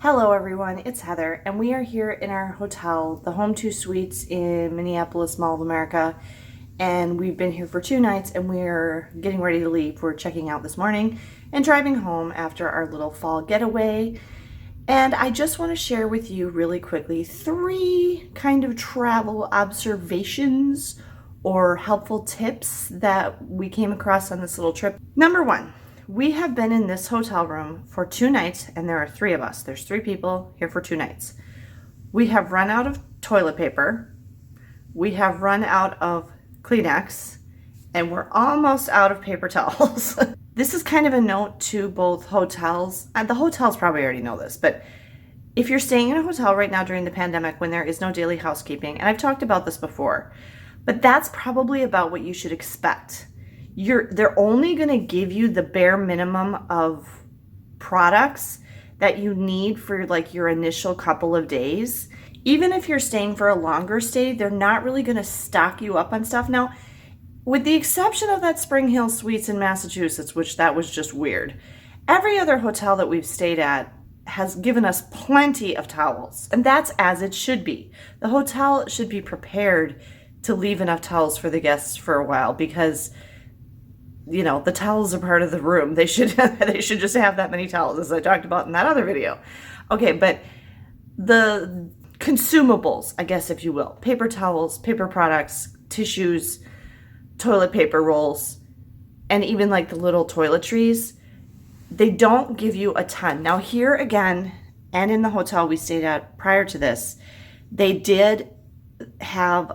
Hello everyone, it's Heather, and we are here in our hotel, the Home 2 Suites in Minneapolis, Mall of America, and we've been here for 2 nights and we're getting ready to leave. We're checking out this morning and driving home after our little fall getaway. And I just want to share with you really quickly 3 kind of travel observations or helpful tips that we came across on this little trip. Number 1. We have been in this hotel room for 2 nights, and there are 3 of us. There's 3 people here for 2 nights. We have run out of toilet paper. We have run out of Kleenex, and we're almost out of paper towels. This is kind of a note to both hotels. The hotels probably already know this, but if you're staying in a hotel right now during the pandemic when there is no daily housekeeping, and I've talked about this before, but that's probably about what you should expect. They're only going to give you the bare minimum of products that you need for like your initial couple of days. Even if you're staying for a longer stay, they're not really going to stock you up on stuff. Now, with the exception of that Spring Hill Suites in Massachusetts, which that was just weird, every other hotel that we've stayed at has given us plenty of towels, and that's as it should be. The hotel should be prepared to leave enough towels for the guests for a while because the towels are part of the room. They should just have that many towels, as I talked about in that other video. Okay, but the consumables, I guess, if you will, paper towels, paper products, tissues, toilet paper rolls, and even like the little toiletries, they don't give you a ton. Now here again, and in the hotel we stayed at prior to this, they did have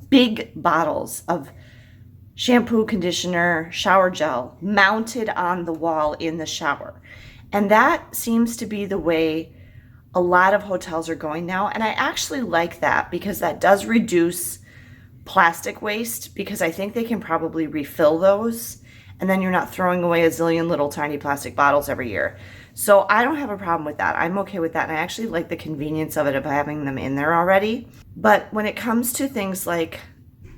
big bottles of shampoo, conditioner, shower gel mounted on the wall in the shower. And that seems to be the way a lot of hotels are going now. And I actually like that because that does reduce plastic waste, because I think they can probably refill those. And then you're not throwing away a zillion little tiny plastic bottles every year. So I don't have a problem with that. I'm okay with that. And I actually like the convenience of it, of having them in there already. But when it comes to things like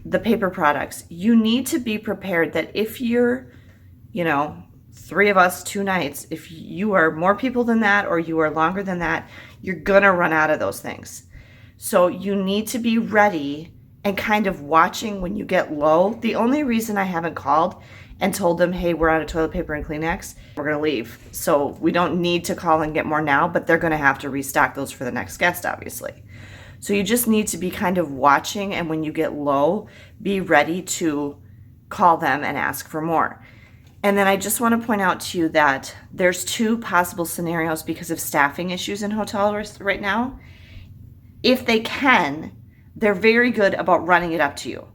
the paper products, you need to be prepared that if you're, 3 of us, 2 nights, if you are more people than that or you are longer than that, you're gonna run out of those things. So you need to be ready and kind of watching when you get low. The only reason I haven't called and told them, hey, we're out of toilet paper and Kleenex, we're gonna leave. So we don't need to call and get more now, but they're gonna have to restock those for the next guest, obviously. So you just need to be kind of watching, and when you get low, be ready to call them and ask for more. And then I just want to point out to you that there's 2 possible scenarios because of staffing issues in hotels right now. If they can, they're very good about running it up to you.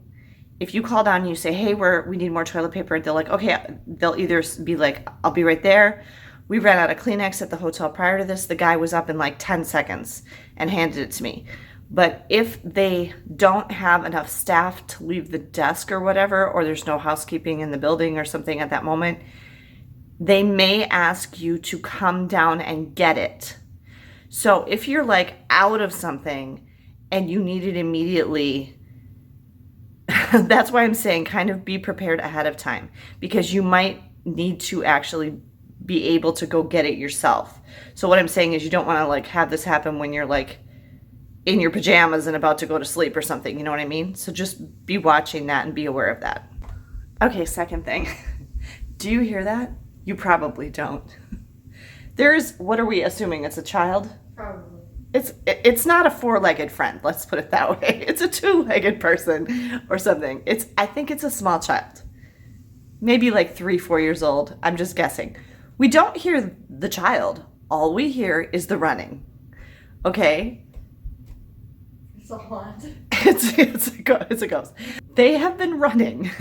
If you call down and you say, hey, we need more toilet paper, they're like, okay, they'll either be like, I'll be right there. We ran out of Kleenex at the hotel prior to this. The guy was up in like 10 seconds and handed it to me. But if they don't have enough staff to leave the desk or whatever, or there's no housekeeping in the building or something at that moment, they may ask you to come down and get it. So if you're like out of something and you need it immediately, that's why I'm saying kind of be prepared ahead of time, because you might need to actually be able to go get it yourself. So what I'm saying is you don't want to like have this happen when you're like in your pajamas and about to go to sleep or something, you know what I mean? So just be watching that and be aware of that. Okay, second thing. Do you hear that? You probably don't. What are we assuming? It's a child? Probably. It's not a 4-legged friend, let's put it that way. It's a 2-legged person or something. I think it's a small child. Maybe like 3-4 years old. I'm just guessing. We don't hear the child. All we hear is the running. Okay? It's a lot. It's a ghost. They have been running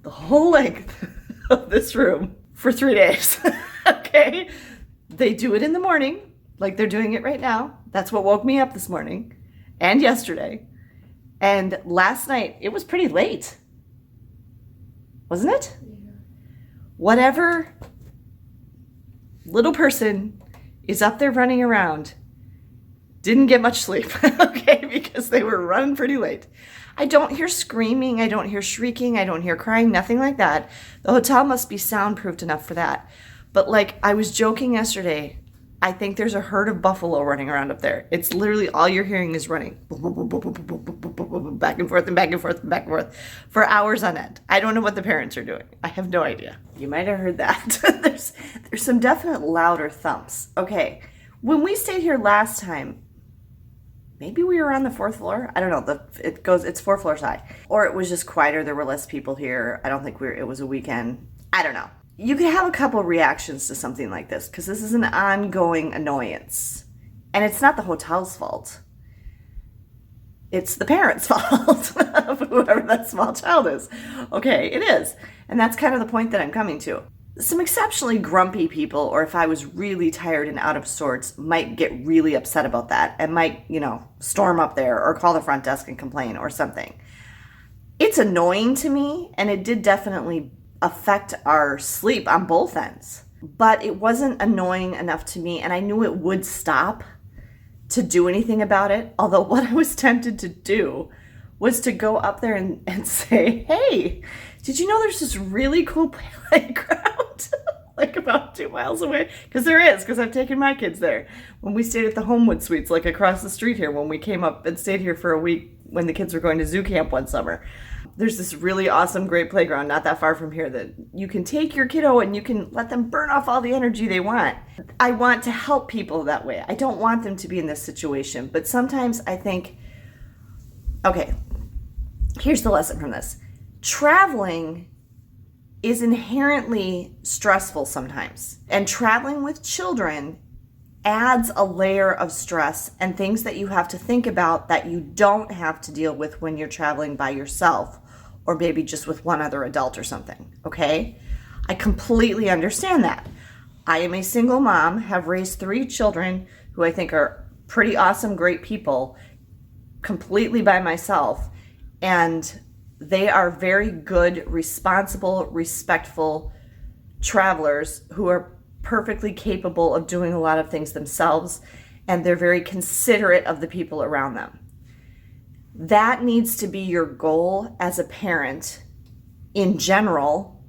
the whole length of this room for 3 days. Okay? They do it in the morning, like they're doing it right now. That's what woke me up this morning and yesterday. And last night, it was pretty late. Wasn't it? Yeah. Whatever little person is up there running around didn't get much sleep, okay, because they were running pretty late. I don't hear screaming, I don't hear shrieking, I don't hear crying, nothing like that. The hotel must be soundproofed enough for that. But like I was joking yesterday, I think there's a herd of buffalo running around up there. It's literally all you're hearing is running back and forth and back and forth and back and forth for hours on end. I don't know what the parents are doing. I have no idea. You might have heard that. There's some definite louder thumps. Okay, when we stayed here last time, maybe we were on the 4th floor. I don't know. It's 4 floors high, or it was just quieter. There were less people here. I don't think it was a weekend. I don't know. You could have a couple reactions to something like this because this is an ongoing annoyance. And it's not the hotel's fault. It's the parents' fault of whoever that small child is. Okay, it is. And that's kind of the point that I'm coming to. Some exceptionally grumpy people, or if I was really tired and out of sorts, might get really upset about that and might, storm up there or call the front desk and complain or something. It's annoying to me, and it did definitely affect our sleep on both ends. But it wasn't annoying enough to me, and I knew it would stop to do anything about it. Although what I was tempted to do was to go up there and say, hey, did you know there's this really cool playground like about 2 miles away? Because there is, because I've taken my kids there. When we stayed at the Homewood Suites, like across the street here, when we came up and stayed here for a week when the kids were going to zoo camp one summer. There's this really awesome, great playground not that far from here that you can take your kiddo and you can let them burn off all the energy they want. I want to help people that way. I don't want them to be in this situation. But sometimes I think, okay, here's the lesson from this. Traveling is inherently stressful sometimes. And traveling with children adds a layer of stress and things that you have to think about that you don't have to deal with when you're traveling by yourself or maybe just with one other adult or something, okay? I completely understand that. I am a single mom, have raised 3 children who I think are pretty awesome, great people, completely by myself, and they are very good, responsible, respectful travelers who are perfectly capable of doing a lot of things themselves, and they're very considerate of the people around them. That needs to be your goal as a parent in general.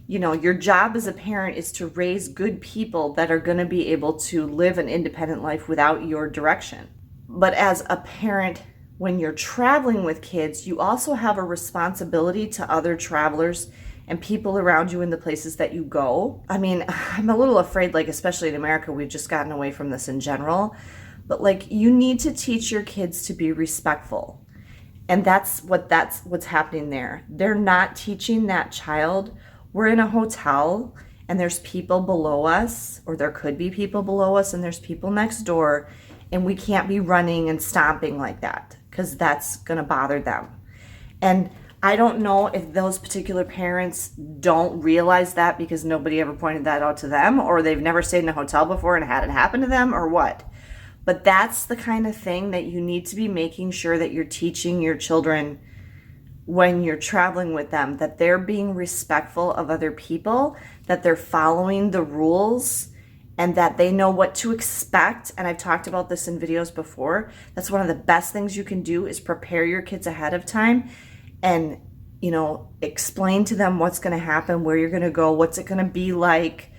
Your job as a parent is to raise good people that are going to be able to live an independent life without your direction. But as a parent, when you're traveling with kids, you also have a responsibility to other travelers and people around you in the places that you go. I mean, I'm a little afraid, especially in America, we've just gotten away from this in general. But you need to teach your kids to be respectful. And that's what's happening there. They're not teaching that child. We're in a hotel and there's people below us, or there could be people below us, and there's people next door, and we can't be running and stomping like that because that's going to bother them. And I don't know if those particular parents don't realize that because nobody ever pointed that out to them, or they've never stayed in a hotel before and had it happen to them, or what. But that's the kind of thing that you need to be making sure that you're teaching your children when you're traveling with them, that they're being respectful of other people, that they're following the rules, and that they know what to expect. And I've talked about this in videos before. That's one of the best things you can do is prepare your kids ahead of time and, explain to them what's going to happen, where you're going to go, what's it going to be like,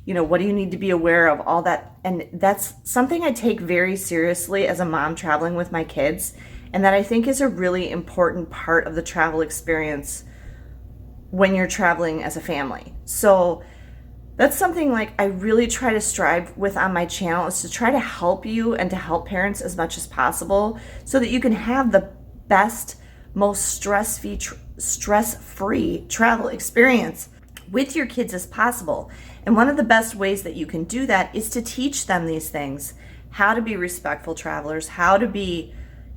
what do you need to be aware of, all that. And that's something I take very seriously as a mom traveling with my kids, and that I think is a really important part of the travel experience when you're traveling as a family. So that's something I really try to strive with on my channel, is to try to help you and to help parents as much as possible so that you can have the best, most stress-free travel experience with your kids as possible. And one of the best ways that you can do that is to teach them these things, how to be respectful travelers, how to be,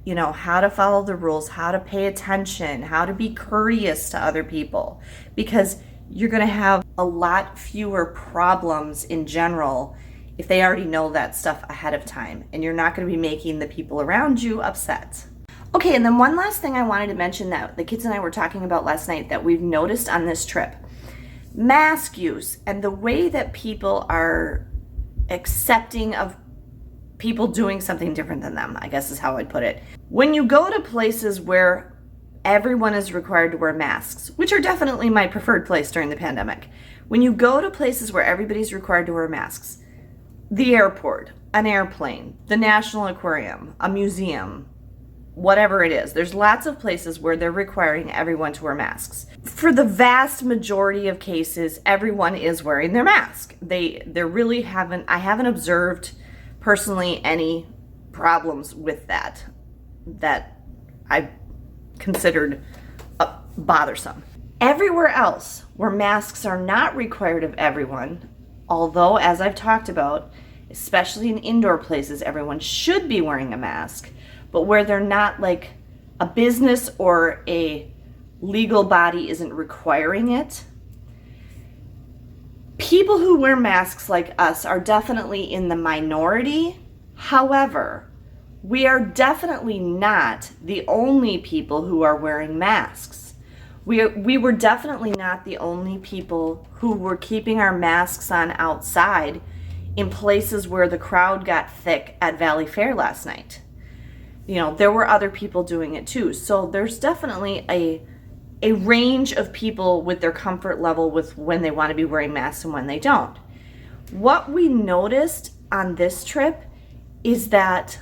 how to follow the rules, how to pay attention, how to be courteous to other people, because you're going to have a lot fewer problems in general if they already know that stuff ahead of time, and you're not going to be making the people around you upset. Okay, and then one last thing I wanted to mention that the kids and I were talking about last night that we've noticed on this trip. Mask use and the way that people are accepting of people doing something different than them, I guess is how I'd put it. When you go to places where everyone is required to wear masks, which are definitely my preferred place during the pandemic, when you go to places where everybody's required to wear masks, the airport, an airplane, the National Aquarium, a museum, whatever it is. There's lots of places where they're requiring everyone to wear masks. For the vast majority of cases, everyone is wearing their mask. They really haven't, I haven't observed personally any problems with that I've considered bothersome. Everywhere else where masks are not required of everyone, although as I've talked about, especially in indoor places, everyone should be wearing a mask, but where they're not, like a business or a legal body isn't requiring it, people who wear masks like us are definitely in the minority. However, we are definitely not the only people who are wearing masks. We were definitely not the only people who were keeping our masks on outside in places where the crowd got thick at Valley Fair last night. You know, there were other people doing it too. So there's definitely a range of people with their comfort level with when they want to be wearing masks and when they don't. What we noticed on this trip is that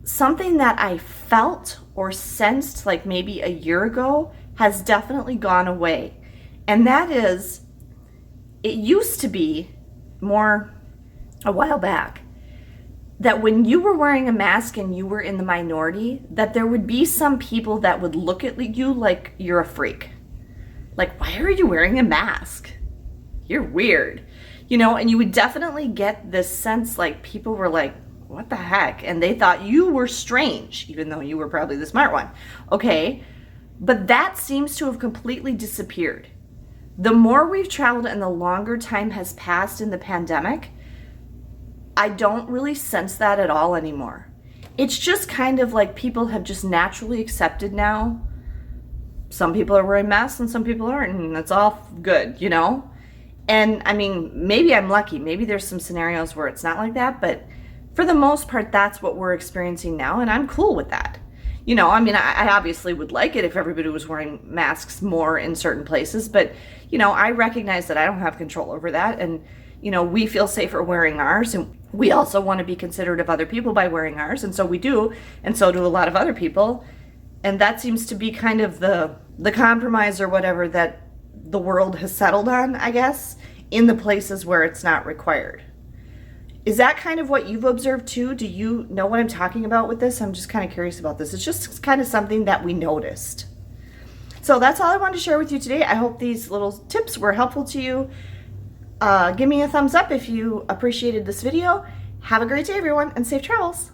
something that I felt or sensed like maybe a year ago has definitely gone away. And that is, it used to be more a while back that when you were wearing a mask and you were in the minority, that there would be some people that would look at you like you're a freak. Like, why are you wearing a mask? You're weird. You know, and you would definitely get this sense like people were like, what the heck? And they thought you were strange, even though you were probably the smart one. Okay, but that seems to have completely disappeared. The more we've traveled and the longer time has passed in the pandemic, I don't really sense that at all anymore. It's just kind of like people have just naturally accepted now. Some people are wearing masks and some people aren't, and that's all good, you know? And I mean, maybe I'm lucky. Maybe there's some scenarios where it's not like that, but for the most part, that's what we're experiencing now, and I'm cool with that. You know, I mean, I obviously would like it if everybody was wearing masks more in certain places, but, you know, I recognize that I don't have control over that, and, you know, we feel safer wearing ours, and we also want to be considerate of other people by wearing ours, and so we do, and so do a lot of other people, and that seems to be kind of the compromise or whatever that the world has settled on, I guess, in the places where it's not required. Is that kind of what you've observed too? Do you know what I'm talking about with this? I'm just kind of curious about this. It's just kind of something that we noticed. So that's all I wanted to share with you today. I hope these little tips were helpful to you. Give me a thumbs up if you appreciated this video. Have a great day, everyone, and safe travels.